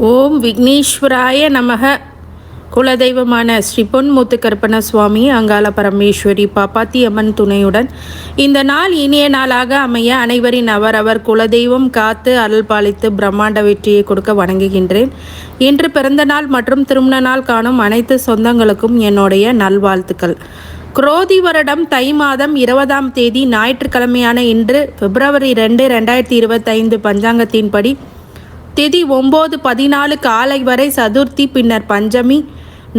ஓம் விக்னேஸ்வராய நமக. குலதெய்வமான ஸ்ரீ பொன்முத்து கருப்பண சுவாமி, அங்காள பரமேஸ்வரி, பாப்பாத்தி அம்மன் துணையுடன் இந்த நாள் இனிய நாளாக அமைய அனைவரின் அவரவர் குலதெய்வம் காத்து அருள் பாலித்து பிரம்மாண்ட வெற்றியை கொடுக்க வணங்குகின்றேன். இன்று பிறந்த நாள் மற்றும் திருமண நாள் காணும் அனைத்து சொந்தங்களுக்கும் என்னுடைய நல்வாழ்த்துக்கள். குரோதி வருடம் தை மாதம் 20ஆம் தேதி ஞாயிற்றுக்கிழமையான இன்று பிப்ரவரி 2, 2025 பஞ்சாங்கத்தின்படி திதி 9:14 காலை வரை சதுர்த்தி, பின்னர் பஞ்சமி.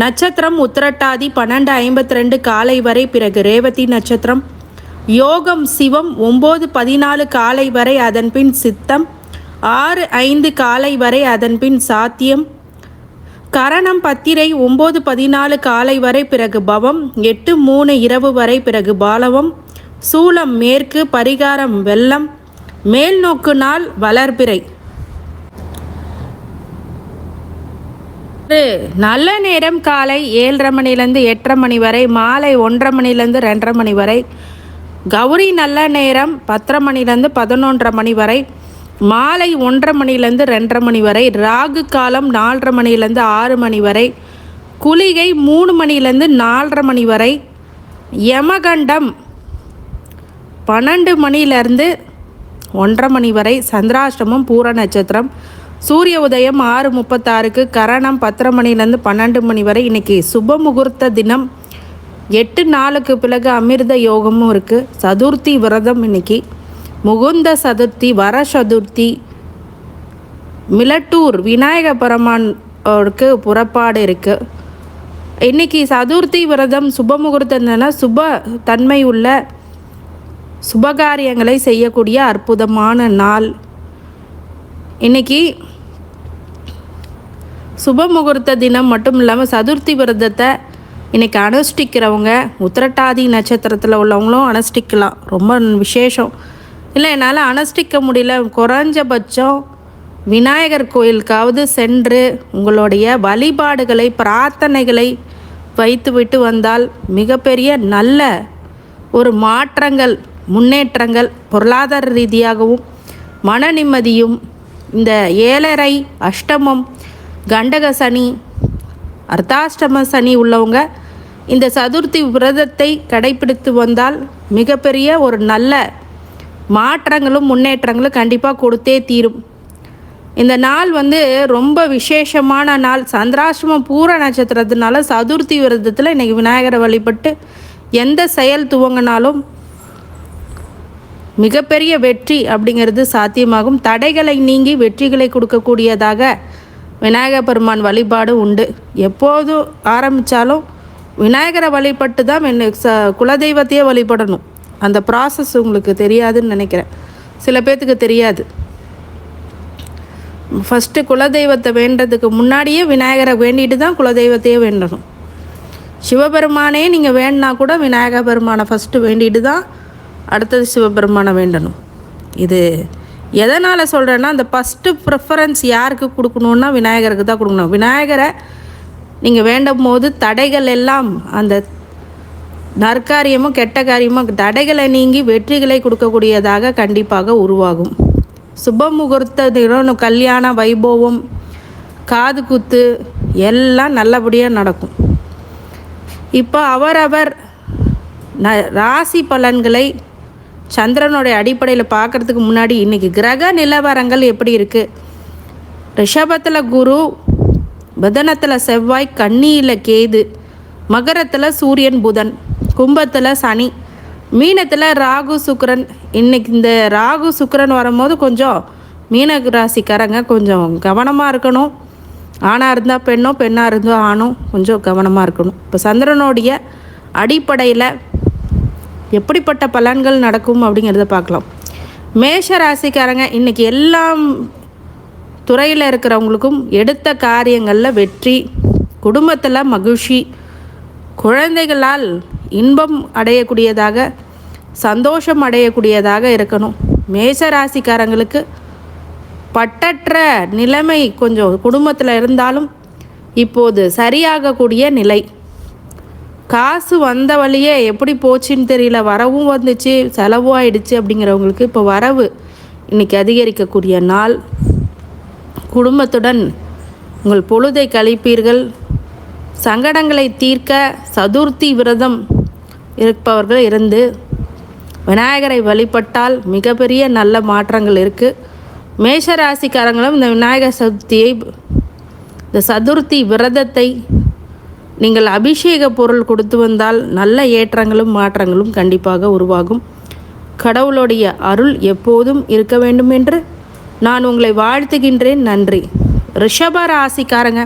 நட்சத்திரம் உத்திரட்டாதி 12:52 காலை வரை, பிறகு ரேவதி நட்சத்திரம். யோகம் சிவம் 9:14 காலை வரை, அதன்பின் சித்தம் 6:05 காலை வரை, அதன்பின் சாத்தியம். கரணம் பத்திரை 9:14 காலை வரை, பிறகு பவம் 8:03 இரவு வரை, பிறகு பாலவம். சூலம் மேற்கு, பரிகாரம் வெள்ளம். மேல்நோக்கு நாள் வளர்பிறை. நல்ல நேரம் காலை 7:30 மணிலேருந்து 8:30 மணி வரை, மாலை 1:30 மணிலேருந்து 2:30 மணி வரை. கௌரி நல்ல நேரம் 10:30 மணிலேருந்து 11:30 மணி வரை, மாலை 1:30 மணிலேருந்து 2:30 மணி வரை. ராகு காலம் 4:30 மணிலேருந்து 6 மணி வரை, குளிகை 3 மணிலேருந்து 4:30 மணி வரை. யமகண்டம் 12 மணிலேருந்து 1:30 மணி வரை. சந்திராஷ்டமம் பூர நட்சத்திரம். சூரிய உதயம் 6:36, கரணம் 10:30 மணிலேருந்து 12 மணி வரை. இன்றைக்கி சுப முகூர்த்த தினம். 8 நாளுக்கு பிறகு அமிர்த யோகமும் இருக்குது. சதுர்த்தி விரதம் இன்னைக்கு. முகுந்த சதுர்த்தி, வர சதுர்த்தி. மிலட்டூர் விநாயக பெருமானுக்கு புறப்பாடு இருக்குது. இன்றைக்கி சதுர்த்தி விரதம் சுப முகூர்த்தம்னா சுப தன்மை உள்ள சுபகாரியங்களை செய்யக்கூடிய அற்புதமான நாள். இன்றைக்கி சுப முகூர்த்த தினம் மட்டும் இல்லாமல் சதுர்த்தி விரதத்தை இன்றைக்கி அனுஷ்டிக்கிறவங்க, உத்திரட்டாதி நட்சத்திரத்தில் உள்ளவங்களும் அனுஷ்டிக்கலாம். ரொம்ப விசேஷம். இல்லை என்னால் அனுஷ்டிக்க முடியல, குறைஞ்சபட்சம் விநாயகர் கோயிலுக்காவது சென்று உங்களுடைய வழிபாடுகளை, பிரார்த்தனைகளை வைத்துவிட்டு வந்தால் மிகப்பெரிய நல்ல ஒரு மாற்றங்கள், முன்னேற்றங்கள், பொருளாதார ரீதியாகவும் மன நிம்மதியும். இந்த 7:30 அஷ்டமம், கண்டக சனி, அர்த்தாஷ்டம சனி உள்ளவங்க இந்த சதுர்த்தி விரதத்தை கடைபிடித்து வந்தால் மிகப்பெரிய ஒரு நல்ல மாற்றங்களும் முன்னேற்றங்களும் கண்டிப்பாக கொடுத்தே தீரும். இந்த நாள் ரொம்ப விசேஷமான நாள். சந்திராஷ்டமம் பூர நட்சத்திரத்தினால சதுர்த்தி விரதத்தில் இன்றைக்கி விநாயகரை வழிபட்டு எந்த செயல் துவங்கினாலும் மிகப்பெரிய வெற்றி அப்படிங்கிறது சாத்தியமாகும். தடைகளை நீங்கி வெற்றிகளை கொடுக்கக்கூடியதாக விநாயகர் பெருமான் வழிபாடு உண்டு. எப்போதும் ஆரம்பித்தாலும் விநாயகரை வழிபட்டு தான் குலதெய்வத்தையே வழிபடணும். அந்த ப்ராசஸ் உங்களுக்கு தெரியாதுன்னு நினைக்கிறேன். சில பேர்த்துக்கு தெரியாது. ஃபஸ்ட்டு குலதெய்வத்தை வேண்டதுக்கு முன்னாடியே விநாயகரை வேண்டிட்டு தான் குலதெய்வத்தையே வேண்டணும். சிவபெருமானே நீங்கள் வேண்டினா கூட விநாயகர் பெருமானை ஃபஸ்ட்டு வேண்டிட்டு தான் அடுத்தது சிவபெருமானை வேண்டணும். இது எதனால் சொல்கிறேன்னா, அந்த ஃபஸ்ட்டு ப்ரிஃபரன்ஸ் யாருக்கு கொடுக்கணுன்னா விநாயகருக்கு தான் கொடுக்கணும். விநாயகரை நீங்கள் வேண்டும் போது தடைகள் எல்லாம், அந்த நற்காரியமும் கெட்ட காரியமும் தடைகளை நீங்கி வெற்றிகளை கொடுக்கக்கூடியதாக கண்டிப்பாக உருவாகும். சுப முகூர்த்த கல்யாண வைபவம், காது குத்து எல்லாம் நல்லபடியாக நடக்கும். இப்போ அவரவர் ராசி பலன்களை சந்திரனுடைய அடிப்படையில் பார்க்குறதுக்கு முன்னாடி இன்றைக்கி கிரக நிலவரங்கள் எப்படி இருக்குது? ரிஷபத்தில் குரு, மிதுனத்தில் செவ்வாய், கன்னியில் கேது, மகரத்தில் சூரியன் புதன், கும்பத்தில் சனி, மீனத்தில் ராகு சுக்கிரன். இன்றைக்கி இந்த ராகு சுக்கிரன் வரும்போது கொஞ்சம் மீன ராசிக்காரங்க கொஞ்சம் கவனமாக இருக்கணும். ஆணாக இருந்தால் பெண்ணோ, பெண்ணாக இருந்தால் ஆணோ கொஞ்சம் கவனமாக இருக்கணும். இப்போ சந்திரனுடைய அடிப்படையில் எப்படிப்பட்ட பலன்கள் நடக்கும் அப்படிங்கிறத பார்க்கலாம். மேஷ ராசிக்காரங்க இன்றைக்கி எல்லாம் துறையில் இருக்கிறவங்களுக்கும் எடுத்த காரியங்களில் வெற்றி, குடும்பத்தில் மகிழ்ச்சி, குழந்தைகளால் இன்பம் அடையக்கூடியதாக, சந்தோஷம் அடையக்கூடியதாக இருக்கணும். மேஷ ராசிக்காரங்களுக்கு பட்டற்ற நிலைமை கொஞ்சம் குடும்பத்தில் இருந்தாலும் இப்போது சரியாகக்கூடிய நிலை. காசு வந்த வழியே எப்படி போச்சுன்னு தெரியல, வரவும் வந்துச்சு செலவும் ஆயிடுச்சு அப்படிங்கிறவங்களுக்கு இப்போ வரவு இன்றைக்கி அதிகரிக்கக்கூடிய நாள். குடும்பத்துடன் உங்கள் பொழுதை கழிப்பீர்கள். சங்கடங்களை தீர்க்க சதுர்த்தி விரதம் இருப்பவர்கள் இருந்து விநாயகரை வழிபட்டால் மிகப்பெரிய நல்ல மாற்றங்கள் இருக்குது. மேஷராசிக்காரங்களும் இந்த விநாயகர் சதுர்த்தியை, இந்த சதுர்த்தி விரதத்தை நீங்கள் அபிஷேக பொருள் கொடுத்து வந்தால் நல்ல ஏற்றங்களும் மாற்றங்களும் கண்டிப்பாக உருவாகும். கடவுளுடைய அருள் எப்போதும் இருக்க வேண்டும் என்று நான் உங்களை வாழ்த்துகின்றேன். நன்றி. ரிஷப ராசிக்காரங்க,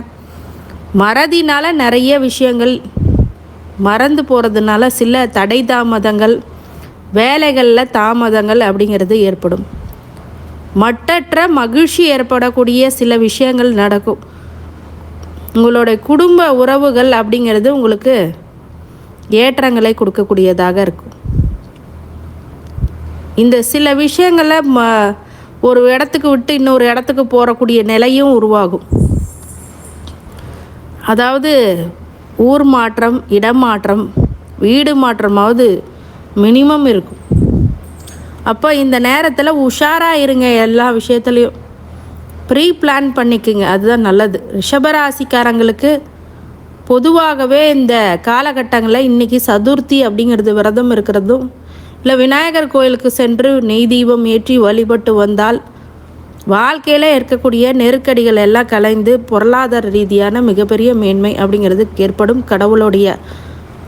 மறதினால் நிறைய விஷயங்கள் மறந்து போகிறதுனால சில தடை தாமதங்கள், வேலைகளில் தாமதங்கள் அப்படிங்கிறது ஏற்படும். மட்டற்ற மகிழ்ச்சி ஏற்படக்கூடிய சில விஷயங்கள் நடக்கும். உங்களுடைய குடும்ப உறவுகள் அப்படிங்கிறது உங்களுக்கு ஏற்றங்களை கொடுக்கக்கூடியதாக இருக்கும். இந்த சில விஷயங்களில் ஒரு இடத்துக்கு விட்டு இன்னொரு இடத்துக்கு போகக்கூடிய நிலையும் உருவாகும். அதாவது ஊர் மாற்றம், இடம் மாற்றம், வீடு மாற்றமாவது மினிமம் இருக்கும். அப்போ இந்த நேரத்தில் உஷாராக இருங்க. எல்லா விஷயத்துலையும் ப்ரீ பிளான் பண்ணிக்கோங்க, அதுதான் நல்லது. ரிஷபராசிக்காரங்களுக்கு பொதுவாகவே இந்த காலகட்டங்களில் இன்றைக்கி சதுர்த்தி அப்படிங்கிறது விரதம் இருக்கிறதும், இல்லை விநாயகர் கோயிலுக்கு சென்று நெய் தீபம் ஏற்றி வழிபட்டு வந்தால் வாழ்க்கையில் இருக்கக்கூடிய நெருக்கடிகள் எல்லாம் கலைந்து பொருளாதார ரீதியான மிகப்பெரிய மேன்மை அப்படிங்கிறது ஏற்படும். கடவுளுடைய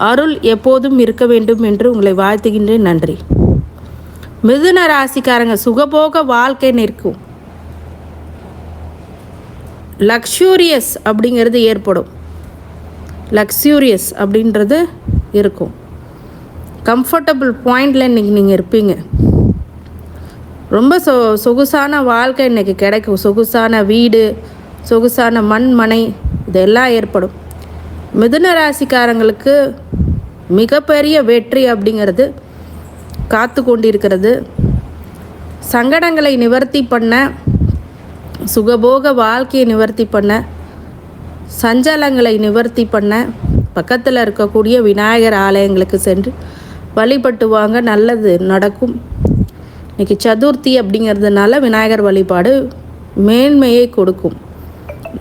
அருள் எப்போதும் இருக்க வேண்டும் என்று உங்களை வாழ்த்துகின்றேன். நன்றி. மிதுன ராசிக்காரங்க, சுகபோக வாழ்க்கை நிற்கும். லக்ஸூரியஸ் அப்படிங்கிறது ஏற்படும். லக்ஸூரியஸ் அப்படின்றது இருக்கும். கம்ஃபர்டபுள் பாயிண்டில் இன்றைக்கி நீங்கள் இருப்பீங்க. ரொம்ப சொகுசான வாழ்க்கை இன்றைக்கி கிடைக்கும். சொகுசான வீடு, சொகுசான மனை இதெல்லாம் ஏற்படும். மிதுன ராசிக்காரங்களுக்கு மிகப்பெரிய வெற்றி அப்படிங்கிறது காத்து கொண்டிருக்கிறது. சங்கடங்களை நிவர்த்தி பண்ண, சுகபோக வாழ்க்கையை நிவர்த்தி பண்ண, சஞ்சலங்களை நிவர்த்தி பண்ண பக்கத்தில் இருக்கக்கூடிய விநாயகர் ஆலயங்களுக்கு சென்று வழிபட்டு வாங்க, நல்லது நடக்கும். இன்றைக்கி சதுர்த்தி அப்படிங்கிறதுனால விநாயகர் வழிபாடு மேன்மையை கொடுக்கும்,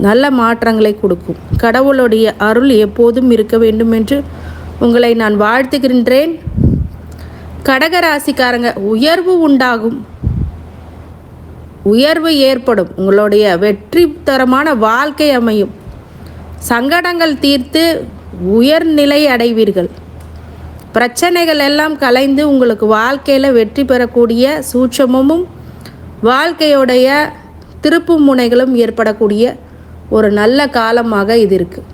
நல்ல மாற்றங்களை கொடுக்கும். கடவுளுடைய அருள் எப்போதும் இருக்க வேண்டும் என்று உங்களை நான் வாழ்த்துகின்றேன். கடகராசிக்காரங்க, உயர்வு உண்டாகும், உயர்வு ஏற்படும். உங்களுடைய வெற்றிகரமான வாழ்க்கை அமையும். சங்கடங்கள் தீர்த்து உயர்நிலை அடைவீர்கள். பிரச்சனைகள் எல்லாம் கலைந்து உங்களுக்கு வாழ்க்கையில் வெற்றி பெறக்கூடிய சூட்சமும் வாழ்க்கையுடைய திருப்பு முனைகளும் ஏற்படக்கூடிய ஒரு நல்ல காலமாக இது இருக்குது.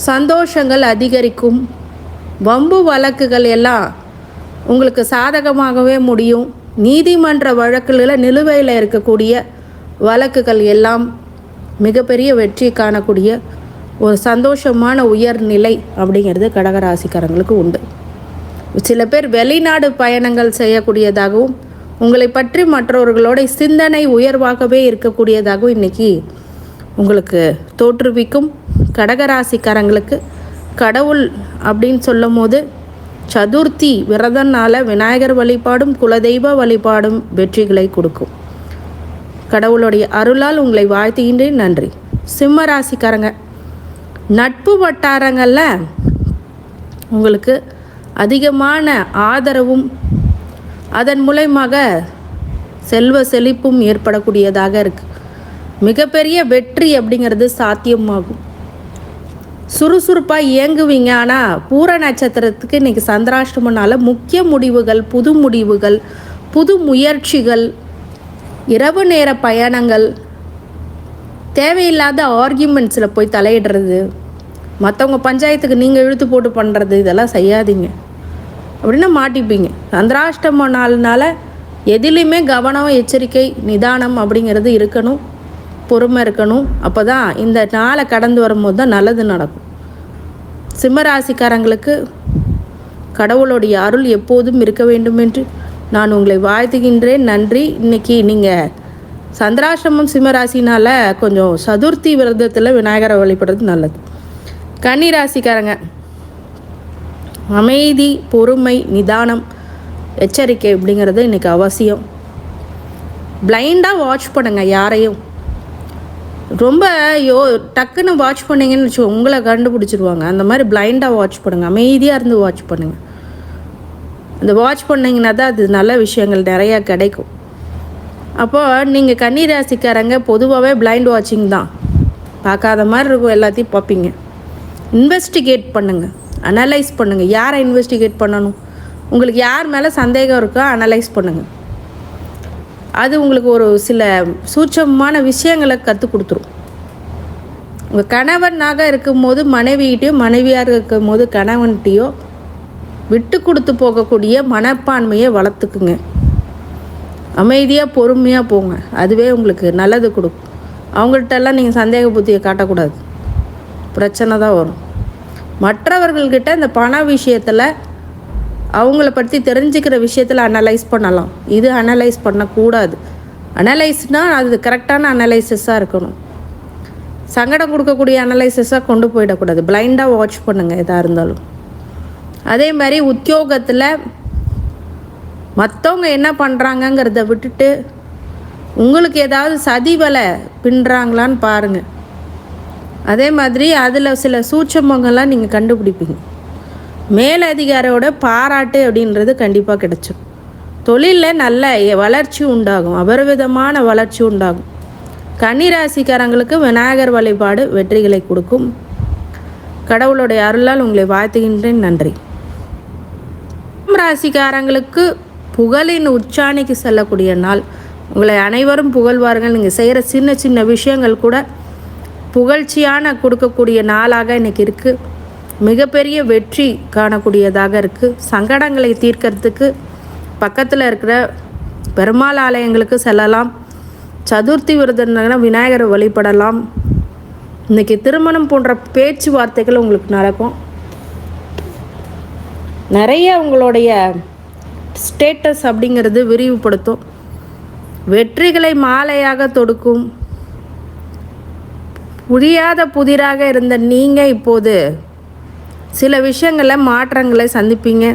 சந்தோஷங்கள் அதிகரிக்கும். வம்பு வழக்குகள் எல்லாம் உங்களுக்கு சாதகமாகவே முடியும். நீதிமன்ற வழக்குகளில் நிலுவையில் இருக்கக்கூடிய வழக்குகள் எல்லாம் மிகப்பெரிய வெற்றி காணக்கூடிய ஒரு சந்தோஷமான உயர்நிலை அப்படிங்கிறது கடகராசிக்காரங்களுக்கு உண்டு. சில பேர் வெளிநாடு பயணங்கள் செய்யக்கூடியதாகவும் உங்களை பற்றி மற்றவர்களோட சிந்தனை உயர்வாகவே இருக்கக்கூடியதாகவும் இன்றைக்கி உங்களுக்கு தோற்றுவிக்கும். கடகராசிக்காரங்களுக்கு கடவுள் அப்படின்னு சொல்லும் போது சதுர்த்தி விரதனால் விநாயகர் வழிபாடும் குலதெய்வ வழிபாடும் வெற்றிகளை கொடுக்கும். கடவுளுடைய அருளால் உங்களை வாழ்த்துகின்றேன். நன்றி. சிம்ம ராசிக்காரங்க, நட்பு வட்டாரங்களில் உங்களுக்கு அதிகமான ஆதரவும் அதன் மூலமாக செல்வ செழிப்பும் ஏற்படக்கூடியதாக இருக்குது. மிகப்பெரிய வெற்றி அப்படிங்கிறது சாத்தியமாகும். சுறுசுறுப்பாக இயங்குவீங்க. ஆனால் பூர நட்சத்திரத்துக்கு இன்றைக்கி சந்திராஷ்டமனால முக்கிய முடிவுகள், புது முடிவுகள், புது முயற்சிகள், இரவு நேர பயணங்கள், தேவையில்லாத ஆர்கியூமெண்ட்ஸில் போய் தலையிடுறது, மற்றவங்க பஞ்சாயத்துக்கு நீங்கள் இழுத்து போட்டு பண்ணுறது, இதெல்லாம் செய்யாதீங்க. அப்படின்னா மாட்டிப்பீங்க. சந்திராஷ்டம நாள்னால எதிலையுமே கவனம், எச்சரிக்கை, நிதானம் அப்படிங்கிறது இருக்கணும். பொறுமை இருக்கணும். அப்போ தான் இந்த நாளை கடந்து வரும்போது தான் நல்லது நடக்கும். சிம்மராசிக்காரங்களுக்கு கடவுளுடைய அருள் எப்போதும் இருக்க வேண்டும் என்று நான் உங்களை வாழ்த்துகின்றேன். நன்றி. இன்றைக்கி நீங்கள் சந்திராசிரமம் சிம்மராசினால் கொஞ்சம் சதுர்த்தி விரதத்தில் விநாயகரை வழிபடுறது நல்லது. கன்னிராசிக்காரங்க, அமைதி, பொறுமை, நிதானம், எச்சரிக்கை அப்படிங்கிறது இன்றைக்கி அவசியம். பிளைண்டாக வாட்ச் பண்ணுங்கள். யாரையும் ரொம்ப டக்குன்னு வாட்ச் பண்ணிங்கன்னு வச்சுக்கோ, உங்களை கண்டுபிடிச்சிருவாங்க. அந்த மாதிரி பிளைண்டாக வாட்ச் பண்ணுங்கள், அமைதியாக இருந்து வாட்ச் பண்ணுங்கள். அந்த வாட்ச் பண்ணிங்கன்னா தான் அது நல்ல விஷயங்கள் நிறையா கிடைக்கும். அப்போது நீங்கள் கன்னி ராசிக்காரங்க பொதுவாகவே பிளைண்ட் வாட்சிங் தான், பார்க்காத மாதிரி இருக்கும், எல்லாத்தையும் பார்ப்பீங்க. இன்வெஸ்டிகேட் பண்ணுங்கள், அனலைஸ் பண்ணுங்கள். யாரை இன்வெஸ்டிகேட் பண்ணணும், உங்களுக்கு யார் மேலே சந்தேகம் இருக்கோ அனலைஸ் பண்ணுங்கள். அது உங்களுக்கு ஒரு சில சூட்சமான விஷயங்களை கற்றுக் கொடுத்துரும். உங்கள் கணவனாக இருக்கும்போது மனைவிகிட்டையோ, மனைவியாக இருக்கும்போது கணவன்கிட்டையோ விட்டு கொடுத்து போகக்கூடிய மனப்பான்மையை வளர்த்துக்குங்க. அமைதியாக பொறுமையாக போங்க, அதுவே உங்களுக்கு நல்லது கொடுக்கும். அவங்கள்ட்டெல்லாம் நீங்கள் சந்தேக புத்தியை காட்டக்கூடாது, பிரச்சனை தான் வரும். மற்றவர்கள்கிட்ட இந்த பண விஷயத்தில் அவங்கள பற்றி தெரிஞ்சுக்கிற விஷயத்தில் அனலைஸ் பண்ணலாம், இது அனலைஸ் பண்ணக்கூடாது. அனலைஸ்னால் அது கரெக்டான அனலைசிஸாக இருக்கணும். சங்கடம் கொடுக்கக்கூடிய அனலைசிஸாக கொண்டு போயிடக்கூடாது. பிளைண்டாக வாட்ச் பண்ணுங்கள் எதாக இருந்தாலும். அதே மாதிரி உத்தியோகத்தில் மற்றவங்க என்ன பண்ணுறாங்கங்கிறத விட்டுட்டு உங்களுக்கு ஏதாவது சதி வலை பின்னுறாங்களான்னு பாருங்கள். அதே மாதிரி அதில் சில சூட்சமங்கள்லாம் நீங்கள் கண்டுபிடிப்பீங்க. மேலதிகாரியோட பாராட்டு அப்படின்றது கண்டிப்பாக கிடைச்சிடும். தொழிலில் நல்ல வளர்ச்சி உண்டாகும், அபரிவிதமான வளர்ச்சி உண்டாகும். கன்னிராசிக்காரங்களுக்கு விநாயகர் வழிபாடு வெற்றிகளை கொடுக்கும். கடவுளுடைய அருளால் உங்களை வாழ்த்துகின்றேன். நன்றி. ராசிக்காரங்களுக்கு புகழின் உச்சாணிக்கு செல்லக்கூடிய நாள். உங்களை அனைவரும் புகழ்வார்கள். நீங்கள் செய்கிற சின்ன சின்ன விஷயங்கள் கூட புகழ்ச்சியான கொடுக்கக்கூடிய நாளாக இன்றைக்கி இருக்குது. மிகப்பெரிய வெற்றி காணக்கூடியதாக இருக்குது. சங்கடங்களை தீர்க்கறதுக்கு பக்கத்தில் இருக்கிற பெருமாள் ஆலயங்களுக்கு செல்லலாம். சதுர்த்தி விரதம்னா விநாயகரை வழிபடலாம். இன்றைக்கி திருமணம் போன்ற பேச்சுவார்த்தைகள் உங்களுக்கு நடக்கும். நிறைய உங்களுடைய ஸ்டேட்டஸ் அப்படிங்கிறது விரிவுபடுத்தும். வெற்றிகளை மாலையாக தொடுக்கும். புரியாத புதிராக இருந்த நீங்கள் இப்போது சில விஷயங்களில் மாற்றங்களை சந்திப்பீங்க.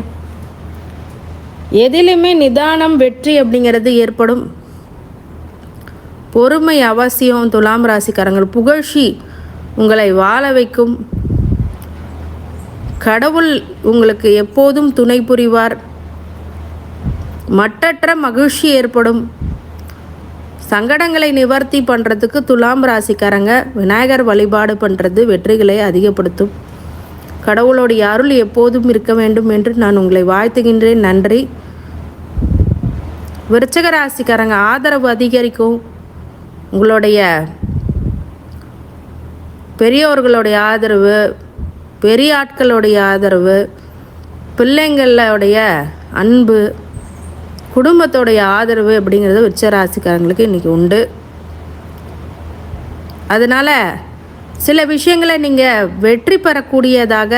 எதிலுமே நிதானம், வெற்றி அப்படிங்கிறது ஏற்படும். பொறுமை அவசியம். துலாம் ராசிக்காரங்கள் புகழ்ச்சி உங்களை வாழ வைக்கும். கடவுள் உங்களுக்கு எப்போதும் துணை புரிவார். மற்றற்ற மகிழ்ச்சி ஏற்படும். சங்கடங்களை நிவர்த்தி பண்ணுறதுக்கு துலாம் ராசிக்காரங்க விநாயகர் வழிபாடு பண்ணுறது வெற்றிகளை அதிகப்படுத்தும். கடவுளுடைய அருள் எப்போதும் இருக்க வேண்டும் என்று நான் உங்களை வாழ்த்துகின்றேன். நன்றி. விருச்சிக ராசிக்காரங்க ஆதரவு அதிகரிக்கும். உங்களுடைய பெரியோர்களுடைய ஆதரவு, பெரிய ஆட்களுடைய ஆதரவு, பிள்ளைங்களுடைய அன்பு, குடும்பத்தோடைய ஆதரவு அப்படிங்கிறது விருச்சிக ராசிக்காரங்களுக்கு இன்றைக்கி உண்டு. அதனால் சில விஷயங்களை நீங்கள் வெற்றி பெறக்கூடியதாக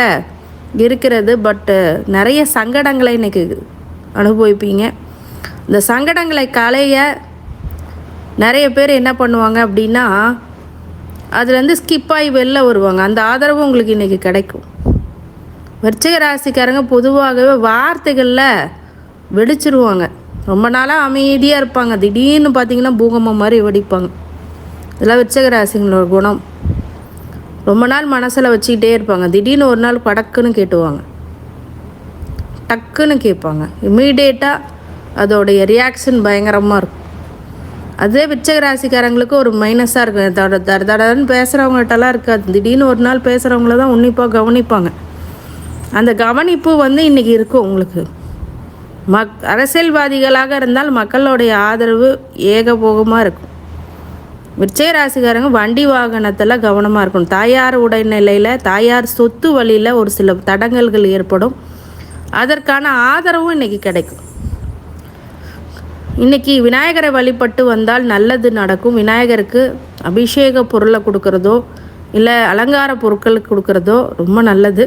இருக்கிறது. பட்டு நிறைய சங்கடங்களை இன்றைக்கி அனுபவிப்பீங்க. இந்த சங்கடங்களை களைய நிறைய பேர் என்ன பண்ணுவாங்க அப்படின்னா அதுலேருந்து ஸ்கிப் ஆகி வெளில வருவாங்க. அந்த ஆதரவு உங்களுக்கு இன்றைக்கி கிடைக்கும். விருச்சிக ராசிக்காரங்க பொதுவாகவே வார்த்தைகளில் வெடிச்சிருவாங்க. ரொம்ப நாளாக அமைதியாக இருப்பாங்க, திடீர்னு பார்த்திங்கன்னா பூகம்பம் மாதிரி வெடிப்பாங்க. இதெல்லாம் விருச்சிக ராசிங்களோட குணம். ரொம்ப நாள் மனசில் வச்சுக்கிட்டே இருப்பாங்க, திடீர்னு ஒரு நாள் படக்குன்னு கேட்டுவாங்க, டக்குன்னு கேட்பாங்க. இம்மீடியேட்டாக அதோடைய ரியாக்ஷன் பயங்கரமாக இருக்கும். அதே விருச்சிக ராசிக்காரங்களுக்கு ஒரு மைனஸாக இருக்கும். தடன்னு பேசுகிறவங்கள்ட்டலாம் இருக்காது. திடீர்னு ஒரு நாள் பேசுகிறவங்கள தான் உன்னிப்பாக கவனிப்பாங்க. அந்த கவனிப்பு இன்றைக்கி இருக்கும் உங்களுக்கு. அரசியல்வாதிகளாக இருந்தால் மக்களுடைய ஆதரவு ஏகபோகமாக இருக்கும். விருச்சிக ராசிக்காரங்க வண்டி வாகனத்தில் கவனமாக இருக்கணும். தாயார் உடல்நிலையில், தாயார் சொத்து வழியில் ஒரு சில தடங்கல்கள் ஏற்படும். அதற்கான ஆதரவும் இன்றைக்கி கிடைக்கும். இன்றைக்கி விநாயகரை வழிபட்டு வந்தால் நல்லது நடக்கும். விநாயகருக்கு அபிஷேக பொருளை கொடுக்குறதோ இல்லை அலங்கார பொருட்கள் கொடுக்குறதோ ரொம்ப நல்லது.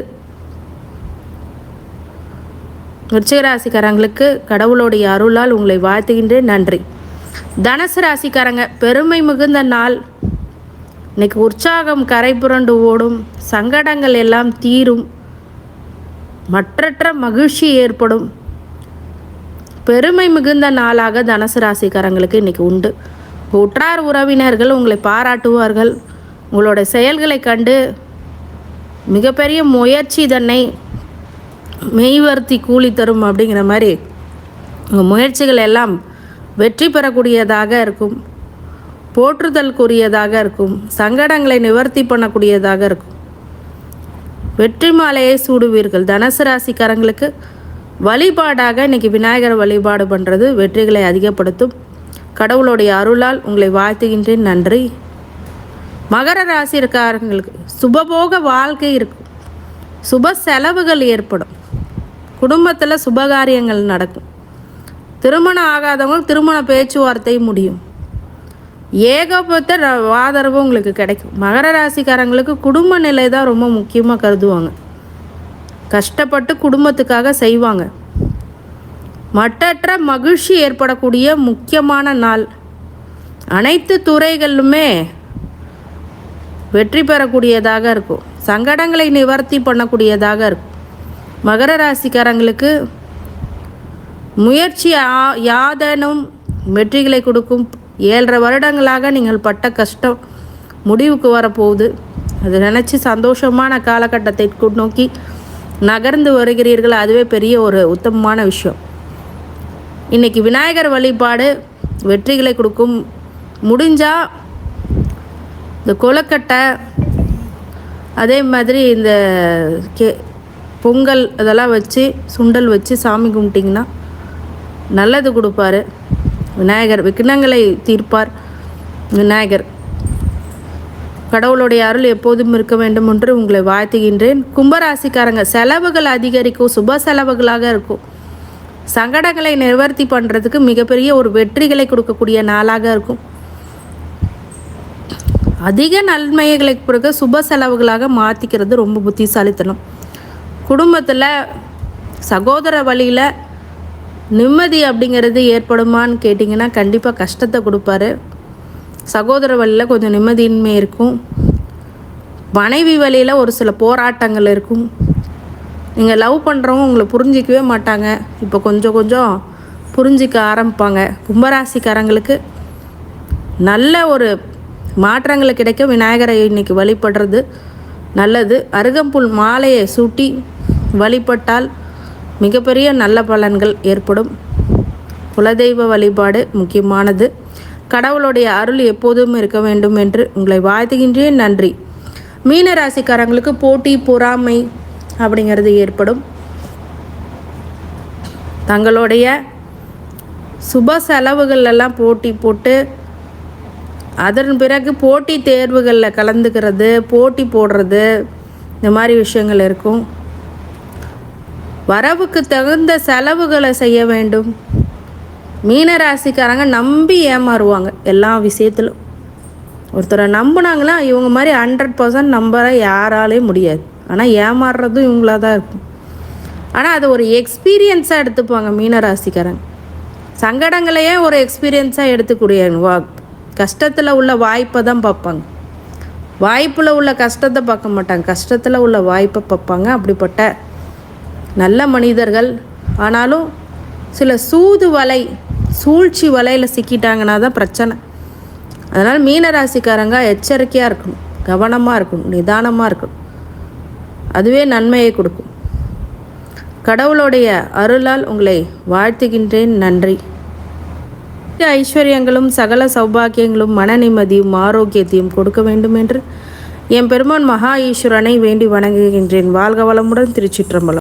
விருச்சிக ராசிக்காரங்களுக்கு கடவுளுடைய அருளால் உங்களை வாழ்த்துகின்றேன். நன்றி. தனுசு ராசிக்காரங்க பெருமை மிகுந்த நாள். இன்னைக்கு உற்சாகம் கரை புரண்டு ஓடும். சங்கடங்கள் எல்லாம் தீரும். மற்றற்ற மகிழ்ச்சி ஏற்படும். பெருமை மிகுந்த நாளாக தனுசு ராசிக்காரங்களுக்கு இன்றைக்கி உண்டு. உற்றார் உறவினர்கள் உங்களை பாராட்டுவார்கள். உங்களோட செயல்களை கண்டு மிகப்பெரிய முயற்சி தன்னை மெய்வர்த்தி கூலி தரும் அப்படிங்கிற மாதிரி உங்கள் முயற்சிகள் எல்லாம் வெற்றி பெறக்கூடியதாக இருக்கும். போற்றுதலுக்குரியதாக இருக்கும். சங்கடங்களை நிவர்த்தி பண்ணக்கூடியதாக இருக்கும். வெற்றி மாலையை சூடுவீர்கள். தனுசு ராசிக்காரங்களுக்கு வழிபாடாக இன்றைக்கி விநாயகர் வழிபாடு பண்ணுறது வெற்றிகளை அதிகப்படுத்தும். கடவுளுடைய அருளால் உங்களை வாழ்த்துகின்றேன். நன்றி. மகர ராசிக்காரங்களுக்கு சுபபோக வாழ்க்கை இருக்கும். சுப செலவுகள் ஏற்படும். குடும்பத்தில் சுபகாரியங்கள் நடக்கும். திருமணம் ஆகாதவங்க திருமண பேச்சுவார்த்தை முடியும். ஏகப்பட்ட ஆதரவு உங்களுக்கு கிடைக்கும். மகர ராசிக்காரங்களுக்கு குடும்ப நிலை தான் ரொம்ப முக்கியமாக கருதுவாங்க. கஷ்டப்பட்டு குடும்பத்துக்காக செய்வாங்க. மற்றற்ற மகிழ்ச்சி ஏற்படக்கூடிய முக்கியமான நாள். அனைத்து துறைகளிலுமே வெற்றி பெறக்கூடியதாக இருக்கும். சங்கடங்களை நிவர்த்தி பண்ணக்கூடியதாக இருக்கும். மகர ராசிக்காரங்களுக்கு முயற்சி யாதனும் வெற்றிகளை கொடுக்கும். 7.5 வருடங்களாக நீங்கள் பட்ட கஷ்டம் முடிவுக்கு வரப்போகுது. அதை நினச்சி சந்தோஷமான காலகட்டத்தை நோக்கி நகர்ந்து வருகிறீர்கள். அதுவே பெரிய ஒரு உத்தமமான விஷயம். இன்றைக்கி விநாயகர் வழிபாடு வெற்றிகளை கொடுக்கும். முடிஞ்சால் இந்த கொழுக்கட்டை, அதே மாதிரி இந்த பொங்கல் அதெல்லாம் வச்சு சுண்டல் வச்சு சாமி கும்பிட்டிங்கன்னா நல்லது கொடுப்பார் விநாயகர். விக்னங்களை தீர்ப்பார் விநாயகர். கடவுளுடைய அருள் எப்போதும் இருக்க வேண்டும் என்று உங்களை வாழ்த்துகின்றேன். கும்பராசிக்காரங்க செலவுகள் அதிகரிக்கும். சுப செலவுகளாக இருக்கும். சங்கடங்களை நிவர்த்தி பண்ணுறதுக்கு மிகப்பெரிய ஒரு வெற்றிகளை கொடுக்கக்கூடிய நாளாக இருக்கும். அதிக நன்மைகளை கொடுக்க சுப செலவுகளாக மாற்றிக்கிறது ரொம்ப புத்திசாலித்தனம். குடும்பத்தில் சகோதர வழியில் நிம்மதி அப்படிங்கிறது ஏற்படுமான்னு கேட்டிங்கன்னா கண்டிப்பாக கஷ்டத்தை கொடுப்பாரு. சகோதர வழியில் கொஞ்சம் நிம்மதியின்மை இருக்கும். மனைவி வழியில் ஒரு சில போராட்டங்கள் இருக்கும். நீங்கள் லவ் பண்ணுறவங்க உங்களை புரிஞ்சிக்கவே மாட்டாங்க. இப்போ கொஞ்சம் கொஞ்சம் புரிஞ்சிக்க ஆரம்பிப்பாங்க. கும்பராசிக்காரங்களுக்கு நல்ல ஒரு மாற்றங்கள் கிடைக்க விநாயகரை இன்றைக்கி வழிபடுறது நல்லது. அருகம்புல் மாலையை சூட்டி வழிபட்டால் மிகப்பெரிய நல்ல பலன்கள் ஏற்படும். குலதெய்வ வழிபாடு முக்கியமானது. கடவுளுடைய அருள் எப்போதும் இருக்க வேண்டும் என்று உங்களை வாழ்த்துகின்றேன். நன்றி. மீன ராசிக்காரங்களுக்கு போட்டி பொறாமை அப்படிங்கிறது ஏற்படும். தங்களுடைய சுப செலவுகள் எல்லாம் போட்டி போட்டு அதன் பிறகு போட்டி தேர்வுகளில் கலந்துக்கிறது, போட்டி போடுறது, இந்த மாதிரி விஷயங்கள் இருக்கும். வரவுக்கு தகுந்த செலவுகளை செய்ய வேண்டும். மீனராசிக்காரங்க நம்பி ஏமாறுவாங்க. எல்லா விஷயத்திலும் ஒருத்தரை நம்பினாங்களா இவங்க மாதிரி 100% நம்ப யாராலே முடியாது. ஆனால் ஏமாறுறதும் இவங்களாக தான் இருக்கும். ஆனால் அது ஒரு எக்ஸ்பீரியன்ஸாக எடுத்துப்பாங்க மீனராசிக்காரங்க. சங்கடங்களையே ஒரு எக்ஸ்பீரியன்ஸாக எடுத்துக்கூடிய கஷ்டத்தில் உள்ள வாய்ப்பை தான் பார்ப்பாங்க. வாய்ப்பில் உள்ள கஷ்டத்தை பார்க்க மாட்டாங்க. கஷ்டத்தில் உள்ள வாய்ப்பை பார்ப்பாங்க. அப்படிப்பட்ட நல்ல மனிதர்கள். ஆனாலும் சில சூழ்ச்சி வலையில் சிக்கிட்டாங்கன்னா தான் பிரச்சனை. அதனால் மீனராசிக்காரங்க எச்சரிக்கையாக இருக்கணும், கவனமாக இருக்கணும், நிதானமாக இருக்கணும். அதுவே நன்மையை கொடுக்கும். கடவுளுடைய அருளால் உங்களை வாழ்த்துகின்றேன். நன்றி. ஐஸ்வர்யங்களும் சகல சௌபாக்கியங்களும் மன நிம்மதியும் ஆரோக்கியத்தையும் கொடுக்க வேண்டும் என்று என் பெருமான் மகா ஈஸ்வரனை வேண்டி வணங்குகின்றேன். வாழ்க வளமுடன். திருச்சிற்றம்பலம்.